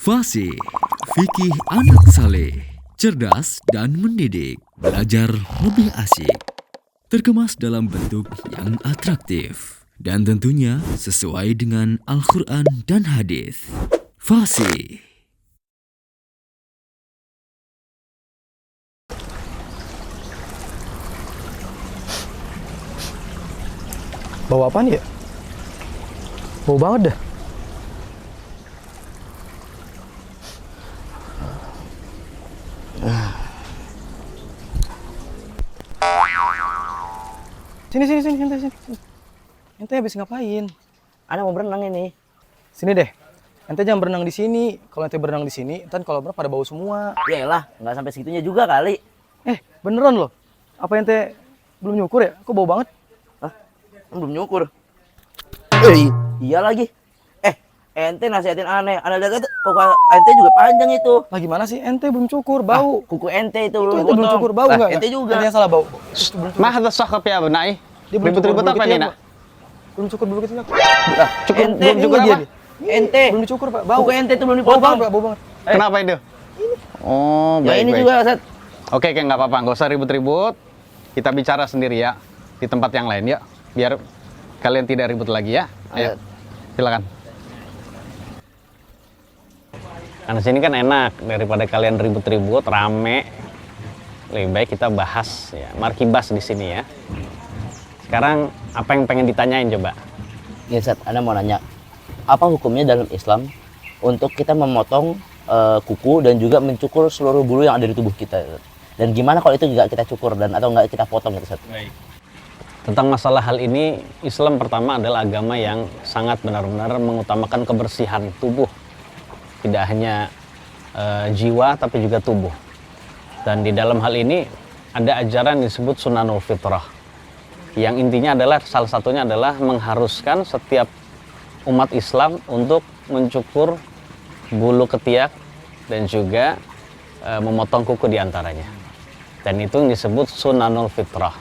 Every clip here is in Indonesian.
Fasih, fikih anak saleh, cerdas dan mendidik, belajar lebih asik, terkemas dalam bentuk yang atraktif, dan tentunya sesuai dengan Al-Quran dan hadis. Fasih. Bau apaan ya? Bau banget dah. Sini, ente. Ente habis ngapain? Ana mau berenang ini. Sini deh. Ente jangan berenang di sini. Kalau ente berenang di sini, ntar kalau berenang pada bau semua. Yaelah, nggak sampai segitunya juga kali. Beneran loh. Apa ente belum nyukur ya? Kok bau banget? Hah? Belum nyukur. Iya lagi. Ente nasihatin aneh. Ana lihat kok ente juga panjang itu. Lah gimana sih? Ente belum cukur, bau. Kuku ente itu Itu belum belum dipotong. cukur, bau Lah, nggak? ente juga. Ente yang salah bau. Mah ada sokap ya benai. Dia belum Ribut-ribut cukur apa dulu nih, kecil, Nak? Pak. Belum cukur dulu kecil. Cukur Ente, belum cukur ini apa? dia. Ente. Belum dicukur, Pak. Bau. Kuku ente itu belum Bau dipotong. banget, Pak. Bau banget. Kenapa itu? Oh, Ya baik, ini baik. juga, Sat. Oke, nggak apa-apa, nggak usah ribut-ribut. Kita bicara sendiri ya di tempat yang lain ya, biar kalian tidak ribut lagi ya. Ayo, silakan. Karena sini kan enak daripada kalian ribut-ribut, rame. Lebih baik kita bahas ya, markibas di sini ya. Sekarang apa yang pengen ditanyain coba? Ya, Sat, Ana mau nanya. Apa hukumnya dalam Islam untuk kita memotong kuku dan juga mencukur seluruh bulu yang ada di tubuh kita? Dan gimana kalau itu nggak kita cukur dan atau nggak kita potong gitu, Sat? Baik. Tentang masalah hal ini, Islam pertama adalah agama yang sangat benar-benar mengutamakan kebersihan tubuh. Tidak hanya jiwa, tapi juga tubuh. Dan di dalam hal ini, ada ajaran yang disebut sunanul fitrah. Yang intinya adalah, salah satunya adalah mengharuskan setiap umat Islam untuk mencukur bulu ketiak dan juga memotong kuku diantaranya. Dan itu yang disebut sunanul fitrah.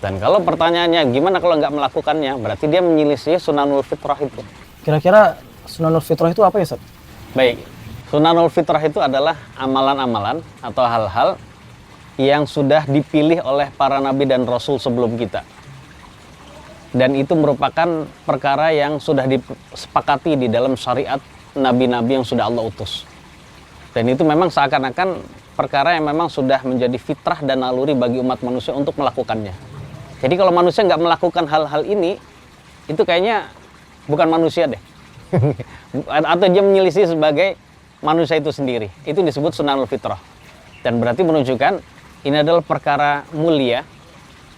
Dan kalau pertanyaannya gimana kalau nggak melakukannya, berarti dia menyelisih sunanul fitrah itu. Kira-kira sunanul fitrah itu apa ya, Sat? Baik, sunanul fitrah itu adalah amalan-amalan atau hal-hal yang sudah dipilih oleh para nabi dan rasul sebelum kita. Dan itu merupakan perkara yang sudah disepakati di dalam syariat nabi-nabi yang sudah Allah utus. Dan itu memang seakan-akan perkara yang memang sudah menjadi fitrah dan naluri bagi umat manusia untuk melakukannya. Jadi kalau manusia nggak melakukan hal-hal ini, itu kayaknya bukan manusia deh. Atau dia menyelisih sebagai manusia itu sendiri. Itu disebut sunanul fitrah. Dan berarti menunjukkan ini adalah perkara mulia,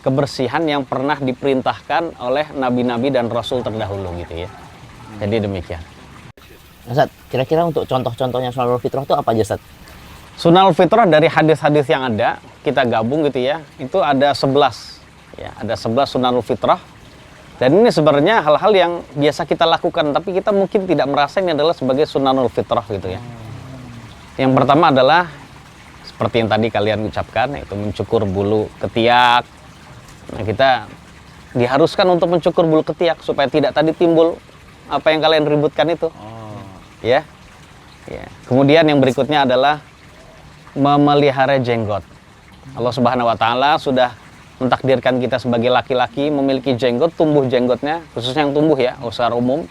kebersihan yang pernah diperintahkan oleh nabi-nabi dan rasul terdahulu gitu ya. Jadi demikian. Nah, Sat, kira-kira untuk contoh-contohnya sunanul fitrah itu apa aja, Sat? Sunanul fitrah dari hadis-hadis yang ada, kita gabung gitu ya, itu ada 11. Ya, ada 11 sunanul fitrah. Dan ini sebenarnya hal-hal yang biasa kita lakukan, tapi kita mungkin tidak merasa ini adalah sebagai sunanul fitrah gitu ya. Yang pertama adalah seperti yang tadi kalian ucapkan, yaitu mencukur bulu ketiak. Nah, kita diharuskan untuk mencukur bulu ketiak supaya tidak tadi timbul apa yang kalian ributkan itu. Ya. Kemudian yang berikutnya adalah memelihara jenggot. Allah Subhanahu wa taala sudah mentakdirkan kita sebagai laki-laki memiliki jenggot, tumbuh jenggotnya, khususnya yang tumbuh ya, secara umum.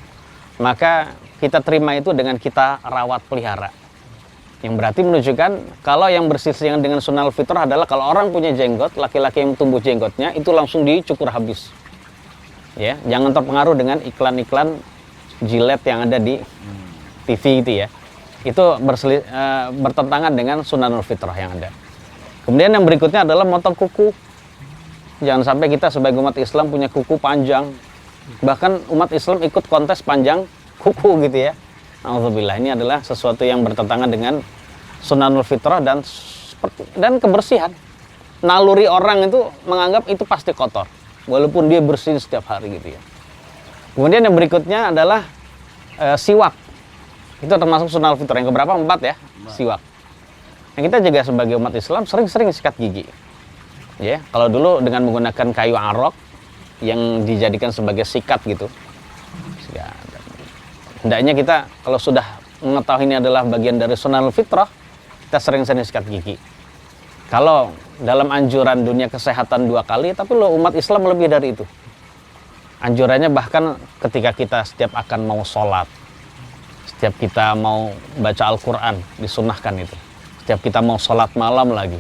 Maka kita terima itu dengan kita rawat pelihara. Yang berarti menunjukkan kalau yang bersisihan dengan sunanul fitrah adalah kalau orang punya jenggot, laki-laki yang tumbuh jenggotnya itu langsung dicukur habis. Ya, jangan terpengaruh dengan iklan-iklan jilet yang ada di TV itu ya. Itu bertentangan dengan sunanul fitrah yang ada. Kemudian yang berikutnya adalah motong kuku. Jangan sampai kita sebagai umat Islam punya kuku panjang. Bahkan umat Islam ikut kontes panjang kuku gitu ya. Alhamdulillah, ini adalah sesuatu yang bertentangan dengan sunanul fitrah dan kebersihan. Naluri orang itu menganggap itu pasti kotor, walaupun dia bersih setiap hari gitu ya. Kemudian yang berikutnya adalah siwak. Itu termasuk sunanul fitrah yang keberapa? 4 ya, siwak. Nah, kita juga sebagai umat Islam sering-sering sikat gigi. Ya, kalau dulu dengan menggunakan kayu arok yang dijadikan sebagai sikat gitu. Hendaknya kita kalau sudah mengetahui ini adalah bagian dari sunnahul fitrah, kita sering-sering sikat gigi. Kalau dalam anjuran dunia kesehatan 2 kali, tapi lo umat Islam lebih dari itu. Anjurannya bahkan ketika kita setiap akan mau sholat, setiap kita mau baca Al-Quran, disunahkan itu. Setiap kita mau sholat malam lagi,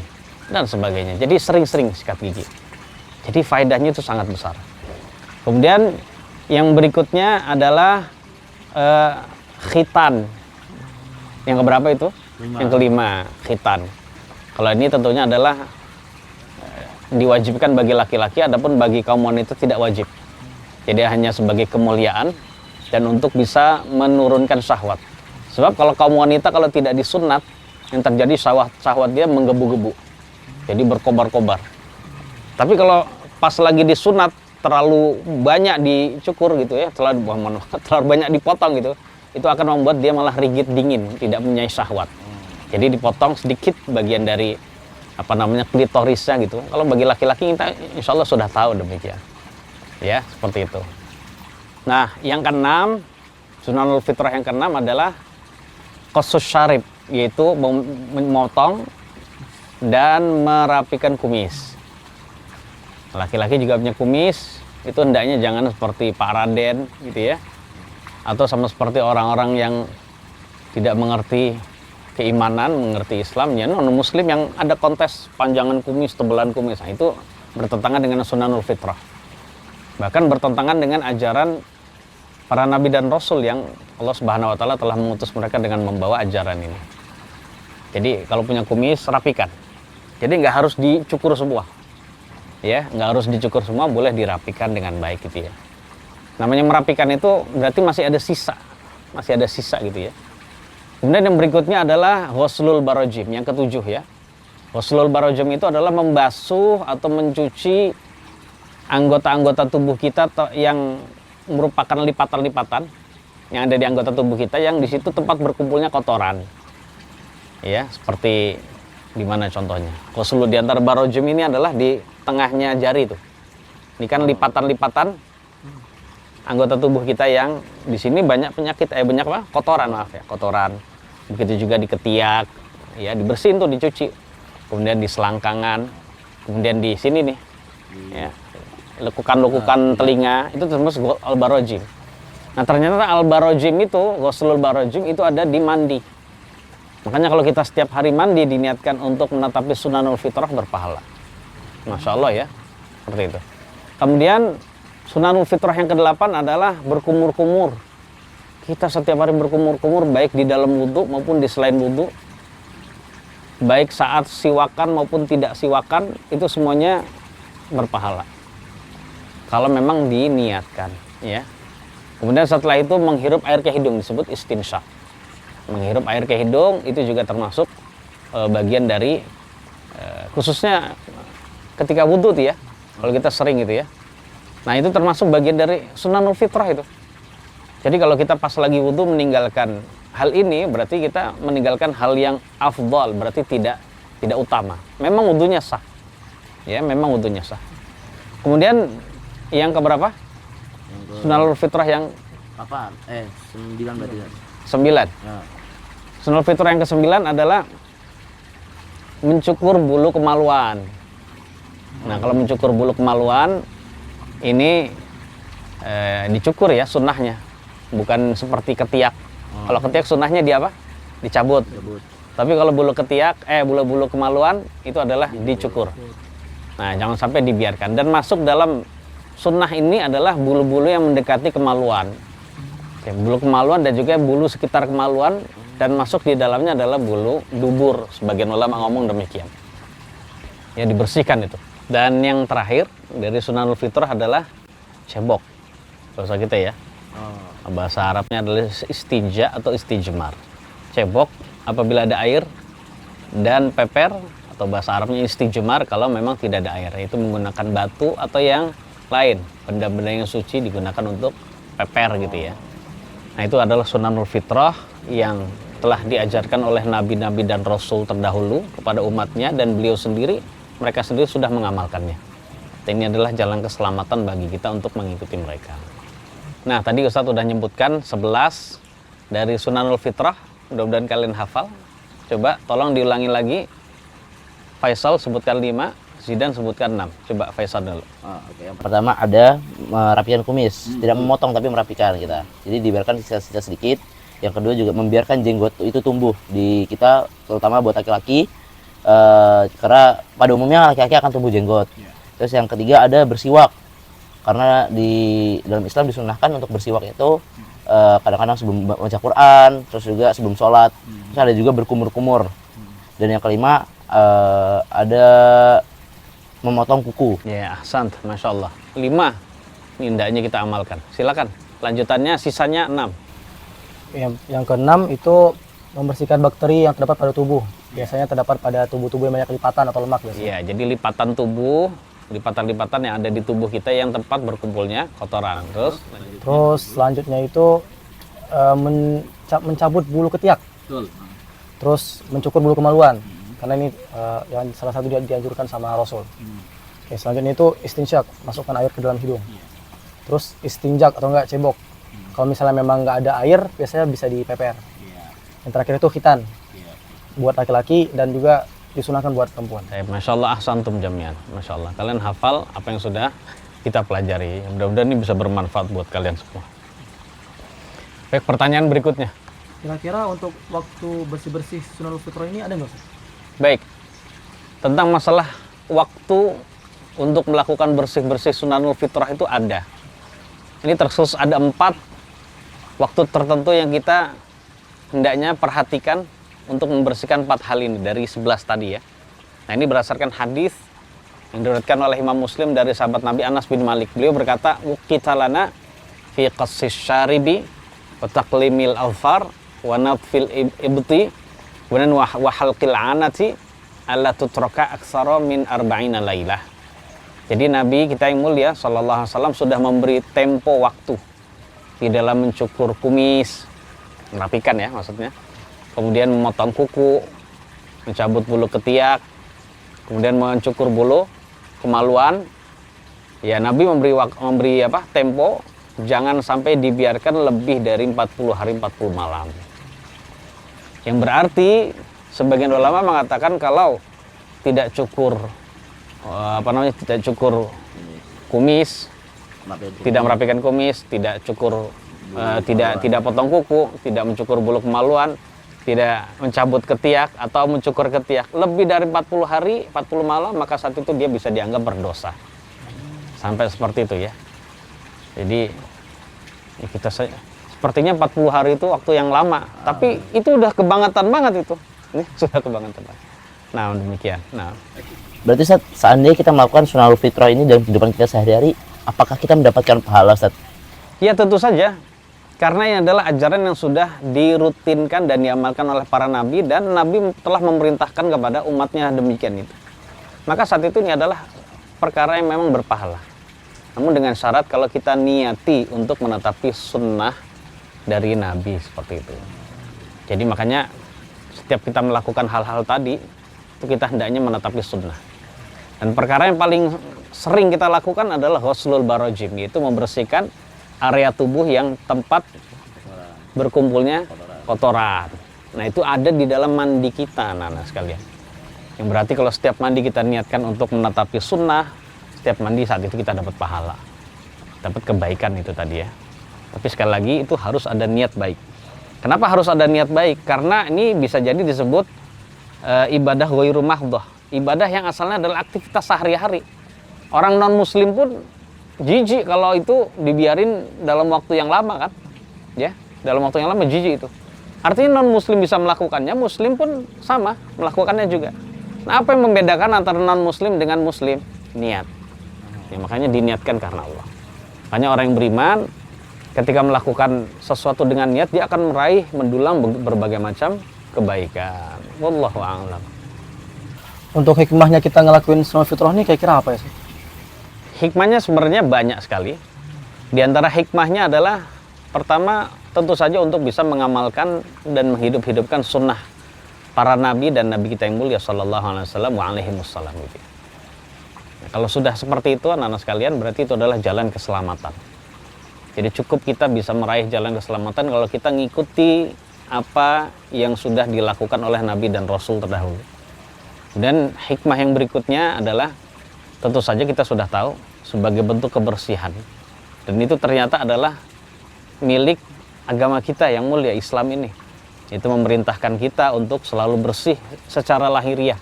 dan sebagainya. Jadi sering-sering sikat gigi. Jadi faedahnya itu sangat besar. Kemudian yang berikutnya adalah khitan. Yang keberapa itu? Yang kelima, khitan. Kalau ini tentunya adalah diwajibkan bagi laki-laki, adapun bagi kaum wanita tidak wajib. Jadi hanya sebagai kemuliaan dan untuk bisa menurunkan syahwat. Sebab kalau kaum wanita kalau tidak disunat, yang terjadi syahwat dia menggebu-gebu. Jadi berkobar-kobar. Tapi kalau pas lagi disunat terlalu banyak dicukur gitu ya, terlalu banyak dipotong gitu, itu akan membuat dia malah rigid, dingin, tidak punya syahwat. Jadi dipotong sedikit bagian dari klitorisnya gitu. Kalau bagi laki-laki kita insya Allah sudah tahu demikian. Ya, seperti itu. Nah, yang keenam, sunnahul fitrah yang keenam adalah qasus syarib, yaitu memotong dan merapikan kumis. Laki-laki juga punya kumis, itu hendaknya jangan seperti Pak Raden gitu ya. Atau sama seperti orang-orang yang tidak mengerti keimanan, mengerti Islam, ya non-muslim yang ada kontes panjangan kumis, tebalan kumis. Nah, itu bertentangan dengan sunnahul fitrah. Bahkan bertentangan dengan ajaran para nabi dan rasul yang Allah Subhanahu wa taala telah mengutus mereka dengan membawa ajaran ini. Jadi kalau punya kumis rapikan. Jadi nggak harus dicukur semua. Ya, nggak harus dicukur semua, boleh dirapikan dengan baik gitu ya. Namanya merapikan itu berarti masih ada sisa gitu ya. Kemudian yang berikutnya adalah ghuslul barojim, yang ketujuh ya. Ghuslul barojim itu adalah membasuh atau mencuci anggota-anggota tubuh kita yang merupakan lipatan-lipatan yang ada di anggota tubuh kita, yang di situ tempat berkumpulnya kotoran. Ya, seperti di mana contohnya? Ghuslul di antara barojim ini adalah di tengahnya jari itu. Ini kan lipatan-lipatan anggota tubuh kita yang di sini banyak penyakit, kotoran, kotoran. Begitu juga di ketiak, ya dibersihin tuh, dicuci. Kemudian di selangkangan, kemudian di sini nih, ya, lekukan-lekukan telinga, itu termasuk al-barojim. Nah ternyata al-barojim itu, ghuslul barojim itu ada di mandi. Makanya kalau kita setiap hari mandi diniatkan untuk menatapi sunnahul fitrah, berpahala. Masya Allah ya, seperti itu. Kemudian sunnahul fitrah yang ke-8 adalah berkumur-kumur. Kita setiap hari berkumur-kumur, baik di dalam wudhu maupun di selain wudhu, baik saat siwakan maupun tidak siwakan, itu semuanya berpahala kalau memang diniatkan ya. Kemudian setelah itu menghirup air ke hidung, disebut istinsyaq. Menghirup air ke hidung itu juga termasuk bagian dari khususnya ketika wudhu tuh ya, kalau kita sering gitu ya. Nah itu termasuk bagian dari sunnahul fitrah itu. Jadi kalau kita pas lagi wudhu meninggalkan hal ini, berarti kita meninggalkan hal yang afdal, berarti tidak utama. Memang wudhunya sah. Ya, memang wudhunya sah. Kemudian yang keberapa? Sunnahul fitrah yang 9 berarti. 9. Ya. Sunnahul fitrah yang ke-9 adalah mencukur bulu kemaluan. Nah, kalau mencukur bulu kemaluan ini dicukur ya sunnahnya, bukan seperti ketiak. Kalau ketiak sunnahnya dicabut. Tapi kalau bulu ketiak, bulu-bulu kemaluan itu adalah dicukur. Nah, jangan sampai dibiarkan. Dan masuk dalam sunnah ini adalah bulu-bulu yang mendekati kemaluan. Oke, bulu kemaluan dan juga bulu sekitar kemaluan, dan masuk di dalamnya adalah bulu dubur. Sebagian ulama ngomong demikian. Ya, dibersihkan itu. Dan yang terakhir dari sunnahul fitrah adalah cebok. Bahasa kita ya. Bahasa Arabnya adalah istinja atau istijmar. Cebok apabila ada air, dan peper atau bahasa Arabnya istijmar kalau memang tidak ada air. Itu menggunakan batu atau yang lain, benda-benda yang suci digunakan untuk peper gitu ya. Nah itu adalah sunnahul fitrah yang telah diajarkan oleh nabi-nabi dan rasul terdahulu kepada umatnya, dan beliau sendiri, mereka sendiri sudah mengamalkannya. Dan ini adalah jalan keselamatan bagi kita untuk mengikuti mereka. Nah tadi Ustadz sudah menyebutkan 11 dari Sunanul Fitrah. Mudah-mudahan kalian hafal. Coba tolong diulangi lagi. Faisal sebutkan 5, Zidan sebutkan 6. Coba Faisal dulu. Yang pertama ada merapikan kumis, tidak memotong tapi merapikan kita. Jadi dibiarkan sisa-sisa sedikit. Yang kedua juga membiarkan jenggot itu tumbuh di kita, terutama buat laki-laki. Karena pada umumnya laki-laki akan tumbuh jenggot. Terus yang ketiga ada bersiwak. Karena di dalam Islam disunahkan untuk bersiwak itu kadang-kadang sebelum baca Quran, terus juga sebelum sholat. Terus ada juga berkumur-kumur. Dan yang kelima ada memotong kuku. Ya, ahsan, Masya Allah. 5, ini hendaknya kita amalkan. Silakan, lanjutannya sisanya 6. Yang keenam itu membersihkan bakteri yang terdapat pada tubuh. Biasanya terdapat pada tubuh-tubuh yang banyak lipatan atau lemak biasanya. Iya, jadi lipatan tubuh, lipatan-lipatan yang ada di tubuh kita yang tempat berkumpulnya kotoran. Terus selanjutnya itu mencabut bulu ketiak. Terus mencukur bulu kemaluan. Karena ini yang salah satu dianjurkan sama Rasul. Oke, selanjutnya itu istinsyak, masukkan air ke dalam hidung. Terus istinjak atau enggak cebok. Kalau misalnya memang nggak ada air, biasanya bisa dipeper. Yang terakhir itu khitan, buat laki-laki dan juga disunahkan buat perempuan. Masya Allah, ahsantum jami'an. Masya Allah, kalian hafal apa yang sudah kita pelajari. Mudah-mudahan ini bisa bermanfaat buat kalian semua. Baik, pertanyaan berikutnya. Kira-kira untuk waktu bersih-bersih Sunanul Fitrah ini ada nggak, Ustaz? Baik, tentang masalah waktu untuk melakukan bersih-bersih Sunanul Fitrah itu ada. Ini terkhusus ada 4 waktu tertentu yang kita hendaknya perhatikan untuk membersihkan 4 hal ini dari 11 tadi ya. Nah, ini berdasarkan hadis yang diriwayatkan oleh Imam Muslim dari sahabat Nabi Anas bin Malik. Beliau berkata, "Wuqita lana fi qassis syaribi wa taqlimil alfar wa natfil ibti kemudian wa halqil anati alla tutraka aksara min arba'ina lailah." Jadi Nabi kita yang mulia sallallahu alaihi wasallam sudah memberi tempo waktu di dalam mencukur kumis, merapikan ya maksudnya. Kemudian memotong kuku, mencabut bulu ketiak, kemudian mencukur bulu kemaluan. Ya, Nabi memberi tempo, jangan sampai dibiarkan lebih dari 40 hari 40 malam. Yang berarti sebagian ulama mengatakan kalau tidak cukur tidak cukur kumis, tidak merapikan kumis, tidak cukur tidak potong kuku, tidak mencukur bulu kemaluan, tidak mencabut ketiak atau mencukur ketiak lebih dari 40 hari 40 malam, maka saat itu dia bisa dianggap berdosa. Sampai seperti itu ya. Jadi kita sepertinya 40 hari itu waktu yang lama, tapi itu udah kebangetan banget itu. Ini sudah kebangetan banget. Nah, demikian. Nah, Berarti Ustaz, seandainya kita melakukan Sunanul Fitrah ini dalam kehidupan kita sehari-hari, apakah kita mendapatkan pahala, Ustaz? ya tentu saja. Karena ini adalah ajaran yang sudah dirutinkan dan diamalkan oleh para nabi, dan Nabi telah memerintahkan kepada umatnya demikian itu. Maka saat itu ini adalah perkara yang memang berpahala. Namun dengan syarat kalau kita niati untuk menetapi sunnah dari Nabi seperti itu. Jadi makanya setiap kita melakukan hal-hal tadi, itu kita hendaknya menetapi sunnah. Dan perkara yang paling sering kita lakukan adalah ghuslul barajim, yaitu membersihkan area tubuh yang tempat berkumpulnya kotoran. Nah, itu ada di dalam mandi kita, anak-anak sekalian. Yang berarti kalau setiap mandi kita niatkan untuk menetapi sunnah, setiap mandi saat itu kita dapat pahala, dapat kebaikan itu tadi ya. Tapi sekali lagi itu harus ada niat baik. Kenapa harus ada niat baik? Karena ini bisa jadi disebut ibadah ghairu mahdhah, ibadah yang asalnya adalah aktivitas sehari-hari. Orang non muslim pun jijik kalau itu dibiarin dalam waktu yang lama kan, ya, dalam waktu yang lama jijik itu. Artinya non muslim bisa melakukannya, muslim pun sama melakukannya juga. Nah, apa yang membedakan antara non muslim dengan muslim? Niat. Ya, makanya diniatkan karena Allah. Makanya orang yang beriman ketika melakukan sesuatu dengan niat, dia akan meraih mendulang berbagai macam kebaikan. Wallahu a'lam. Untuk hikmahnya kita ngelakuin Sunanul Fitrah ini kira-kira apa ya, sih? Hikmahnya sebenarnya banyak sekali. Di antara hikmahnya adalah pertama tentu saja untuk bisa mengamalkan dan menghidup-hidupkan sunnah para nabi dan nabi kita yang mulia sallallahu alaihi wasallam wa alaihi wassalam gitu. Nah, kalau sudah seperti itu anak-anak sekalian, berarti itu adalah jalan keselamatan. Jadi cukup kita bisa meraih jalan keselamatan kalau kita ngikuti apa yang sudah dilakukan oleh Nabi dan Rasul terdahulu. Dan hikmah yang berikutnya adalah tentu saja kita sudah tahu sebagai bentuk kebersihan. Dan itu ternyata adalah milik agama kita yang mulia, Islam ini. Itu memerintahkan kita untuk selalu bersih secara lahiriah.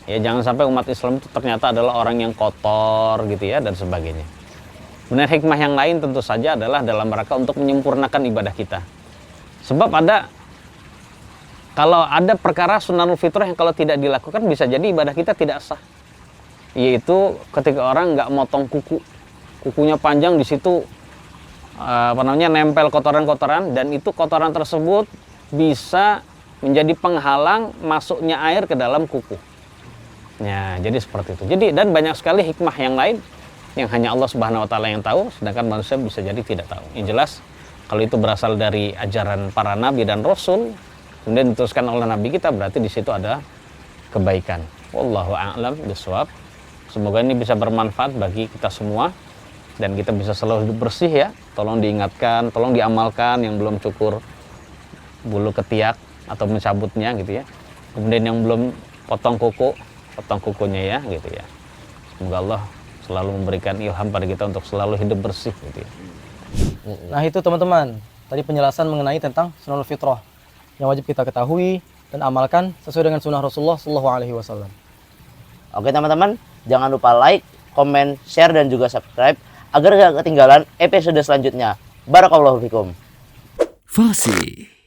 Ya, jangan sampai umat Islam itu ternyata adalah orang yang kotor gitu ya dan sebagainya. Kemudian hikmah yang lain tentu saja adalah dalam rangka untuk menyempurnakan ibadah kita. Sebab kalau ada perkara sunanul fitrah yang kalau tidak dilakukan bisa jadi ibadah kita tidak sah. Yaitu ketika orang nggak motong kukunya panjang, di situ nempel kotoran-kotoran, dan itu kotoran tersebut bisa menjadi penghalang masuknya air ke dalam kuku. Ya, jadi seperti itu. Jadi dan banyak sekali hikmah yang lain yang hanya Allah Subhanahu wa taala yang tahu, sedangkan manusia bisa jadi tidak tahu. Yang jelas kalau itu berasal dari ajaran para nabi dan rasul, kemudian diteruskan oleh nabi kita, berarti di situ ada kebaikan. Wallahu a'lam bishawab. Semoga ini bisa bermanfaat bagi kita semua dan kita bisa selalu hidup bersih ya. Tolong diingatkan, tolong diamalkan yang belum cukur bulu ketiak atau mencabutnya gitu ya. Kemudian yang belum potong kukunya ya gitu ya. Semoga Allah selalu memberikan ilham pada kita untuk selalu hidup bersih gitu ya. Nah itu teman-teman, tadi penjelasan mengenai tentang sunanul fitrah yang wajib kita ketahui dan amalkan sesuai dengan sunnah Rasulullah SAW. Oke teman-teman, jangan lupa like, komen, share, dan juga subscribe agar gak ketinggalan episode selanjutnya. Barakallahu fikum. Fasih.